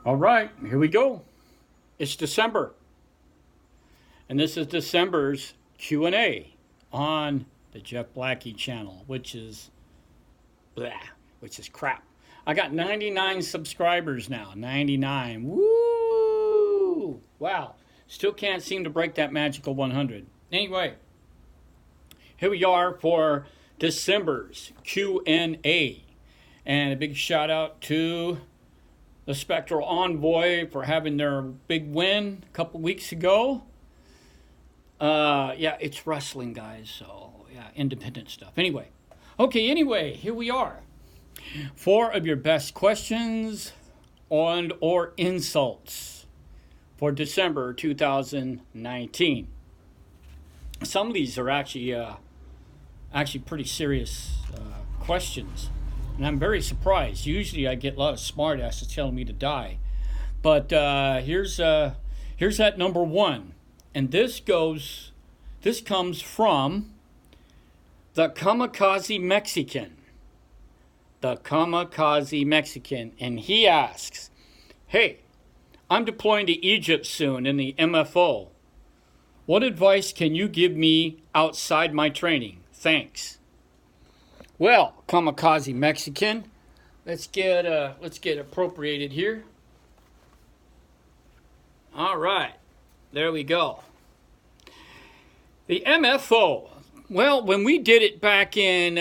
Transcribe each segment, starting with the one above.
All right, here we go. It's December, and this is December's Q&A on the Jeff Blackie channel, blah, which is crap. I got 99 subscribers now. 99. Woo! Wow. Still can't seem to break that magical 100. Anyway, here we are for December's Q&A. And a big shout out to the Spectral Envoy for having their big win a couple weeks ago. Yeah, it's wrestling, guys, so yeah, independent stuff. Anyway, here we are. 4 of your best questions and or insults for December 2019. Some of these are actually pretty serious questions. And I'm very surprised. Usually I get a lot of smart asses telling me to die. But here's that number 1. And this comes from the Kamikaze Mexican. The Kamikaze Mexican. And he asks, hey, I'm deploying to Egypt soon in the MFO. What advice can you give me outside my training? Thanks. Well, Kamikaze Mexican, let's get appropriated here. All right, there we go. The MFO. Well, when we did it back in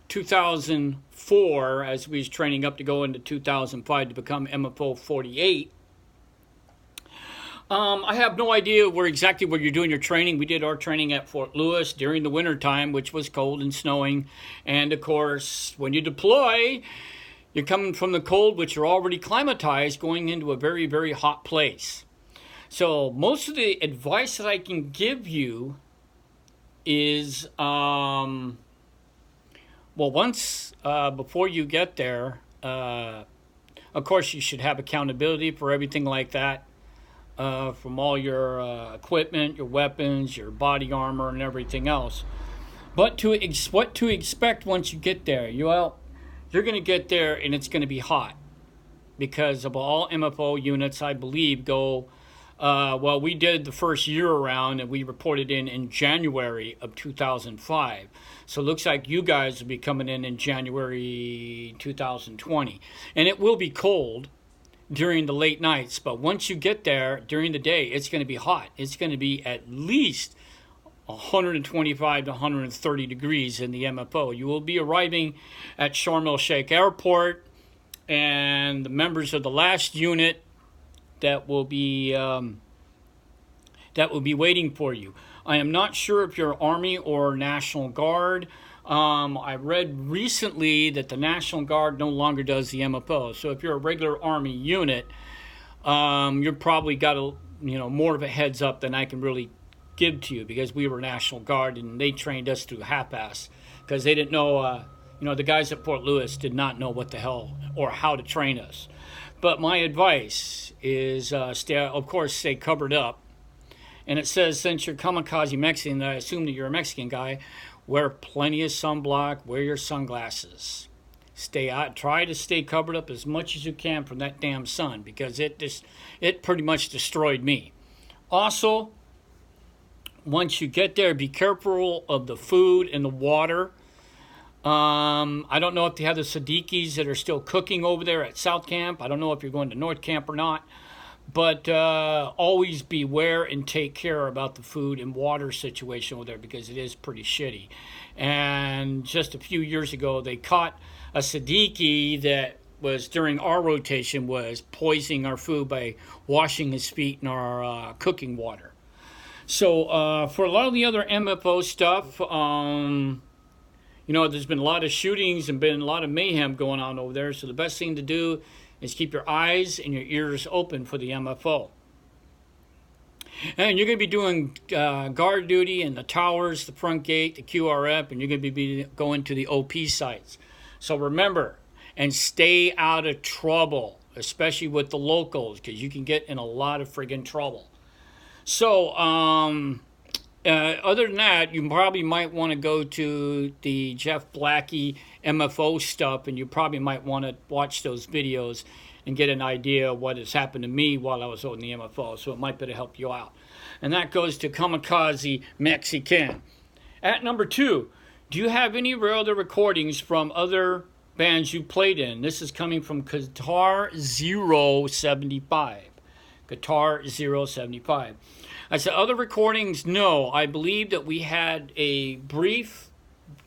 2004, as we was training up to go into 2005 to become MFO 48. I have no idea exactly where you're doing your training. We did our training at Fort Lewis during the winter time, which was cold and snowing. And of course, when you deploy, you're coming from the cold, which you're already climatized, going into a very, very hot place. So most of the advice that I can give you is, before you get there, of course, you should have accountability for everything like that. From all your equipment, your weapons, your body armor, and everything else. But what to expect once you get there? You're going to get there and it's going to be hot. Because of all MFO units, I believe, go... we did the first year around and we reported in January of 2005. So it looks like you guys will be coming in January 2020. And it will be cold during the late nights, but once you get there during the day, it's going to be hot. It's going to be at least 125 to 130 degrees in the MFO. You will be arriving at Sharm el Sheikh Airport, and the members of the last unit that will be waiting for you. I am not sure if you're Army or National Guard. I read recently that the National Guard no longer does the MFO. So if you're a regular Army unit, you're probably got more of a heads up than I can really give to you, because we were National Guard and they trained us through half-ass because they didn't know, the guys at Fort Lewis did not know what the hell or how to train us. But my advice is stay covered up. And it says, since you're Kamikaze Mexican, I assume that you're a Mexican guy, wear plenty of sunblock, wear your sunglasses. Stay out, try to stay covered up as much as you can from that damn sun, because it pretty much destroyed me. Also, once you get there, be careful of the food and the water. I don't know if they have the Siddiquis that are still cooking over there at South Camp. I don't know if you're going to North Camp or not. But always beware and take care about the food and water situation over there, because it is pretty shitty. And just a few years ago, they caught a Siddiqui that was during our rotation was poisoning our food by washing his feet in our cooking water. So for a lot of the other MFO stuff, there's been a lot of shootings and been a lot of mayhem going on over there. So the best thing to do is keep your eyes and your ears open for the MFO. And you're going to be doing guard duty in the towers, the front gate, the QRF, and you're going to be going to the OP sites. So remember, and stay out of trouble, especially with the locals, because you can get in a lot of friggin' trouble. So Other than that, you probably might want to go to the Jeff Blackie MFO stuff, and you probably might want to watch those videos and get an idea of what has happened to me while I was on the MFO. So it might better help you out. And that goes to Kamikaze Mexican. At number 2, do you have any other recordings from other bands you played in? This is coming from Guitar 075. Guitar 075. I said, other recordings, no. I believe that we had a brief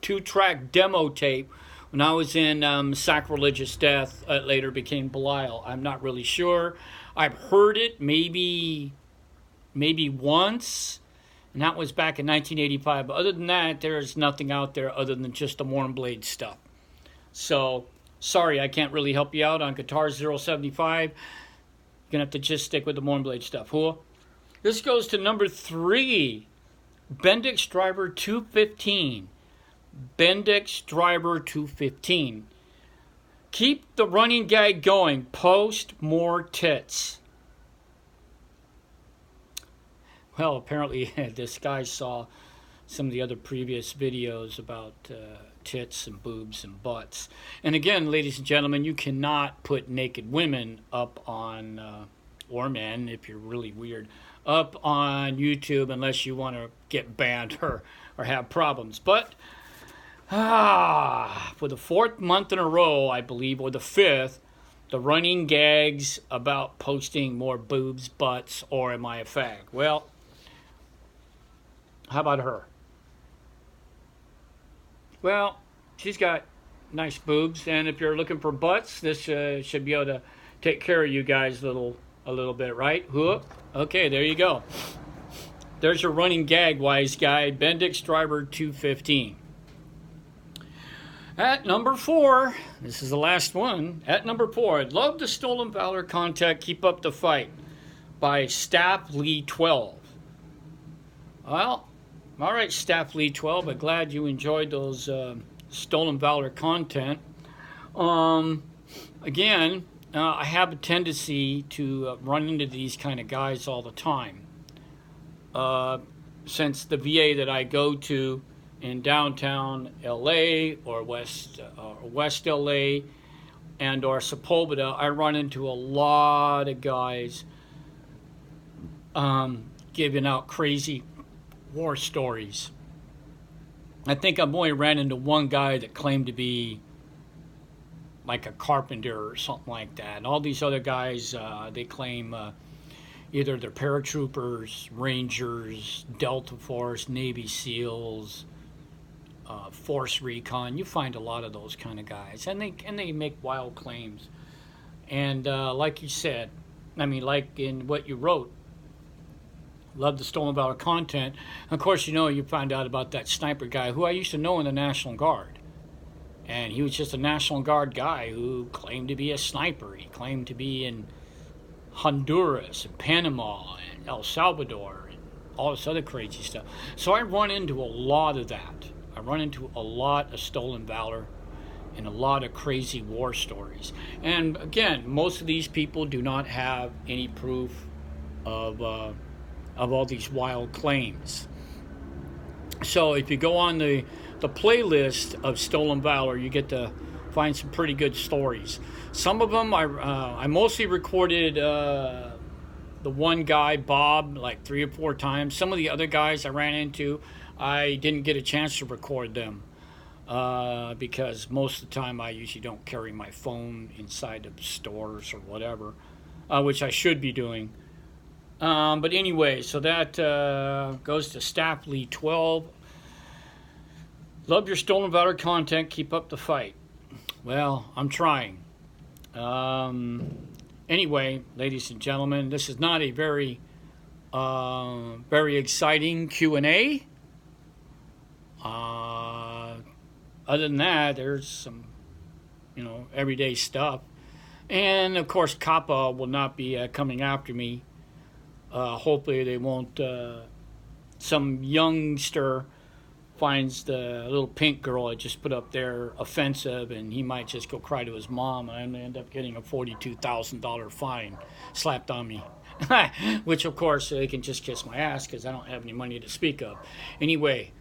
2-track demo tape when I was in Sacrilegious Death. It later became Belial. I'm not really sure. I've heard it maybe once, and that was back in 1985. But other than that, there's nothing out there other than just the Mournblade stuff. So, sorry, I can't really help you out on Guitar 075. You're going to have to just stick with the Mournblade stuff. Huh? This goes to number 3, Bendix Driver 215. Bendix Driver 215. Keep the running gag going. Post more tits. Well, apparently this guy saw some of the other previous videos about tits and boobs and butts. And again, ladies and gentlemen, you cannot put naked women up on, or men if you're really weird, up on YouTube unless you want to get banned or have problems. But for the 4th month in a row, I believe, or the 5th, the running gags about posting more boobs, butts, or am I a fag? Well, how about her? Well, she's got nice boobs, and if you're looking for butts, this should be able to take care of you guys a little bit, right? Whoop. Okay, there you go. There's your running gag, wise guy. Bendix Driver 215. At number 4, this is the last one. At number 4, I'd love the Stolen Valor content. Keep up the fight by Staff Lee 12. Well, all right, Staff Lee 12. I'm glad you enjoyed those Stolen Valor content. Again, I have a tendency to run into these kind of guys all the time. Since the VA that I go to in downtown LA or West LA and or Sepulveda, I run into a lot of guys giving out crazy war stories. I think I've only ran into one guy that claimed to be like a carpenter or something like that. And all these other guys, they claim either they're paratroopers, Rangers, Delta Force, Navy SEALs, Force Recon. You find a lot of those kind of guys, and they make wild claims. And like you said, I mean, like in what you wrote, love the Stolen Valor content. Of course, you found out about that sniper guy who I used to know in the National Guard. And he was just a National Guard guy who claimed to be a sniper. He claimed to be in Honduras and Panama and El Salvador and all this other crazy stuff. So I run into a lot of that. I run into a lot of Stolen Valor and a lot of crazy war stories. And again, most of these people do not have any proof of all these wild claims. So if you go on the playlist of Stolen Valor, you get to find some pretty good stories. Some of them I mostly recorded the one guy, Bob, like 3 or 4 times. Some of the other guys I ran into, I didn't get a chance to record them because most of the time I usually don't carry my phone inside of stores or whatever, which I should be doing. But anyway, so that goes to Staff Lee 12. Love your Stolen Valor content. Keep up the fight. Well, I'm trying. Anyway, ladies and gentlemen, this is not a very exciting Q&A. Other than that, there's some, everyday stuff. And, of course, Kappa will not be coming after me. Hopefully they won't, some youngster finds the little pink girl I just put up there offensive, and he might just go cry to his mom, and I end up getting a $42,000 fine slapped on me. which of course they can just kiss my ass because I don't have any money to speak of. Anyway,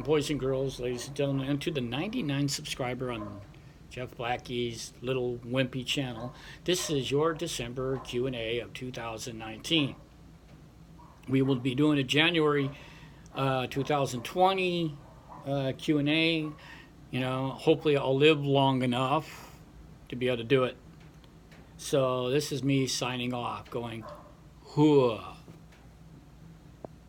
boys and girls, ladies and gentlemen, and to the 99 subscriber on Jeff Blackie's little wimpy channel, this is your December Q&A of 2019. We will be doing a January 2020 Q&A. You know, hopefully I'll live long enough to be able to do it. So this is me signing off, going, hooah.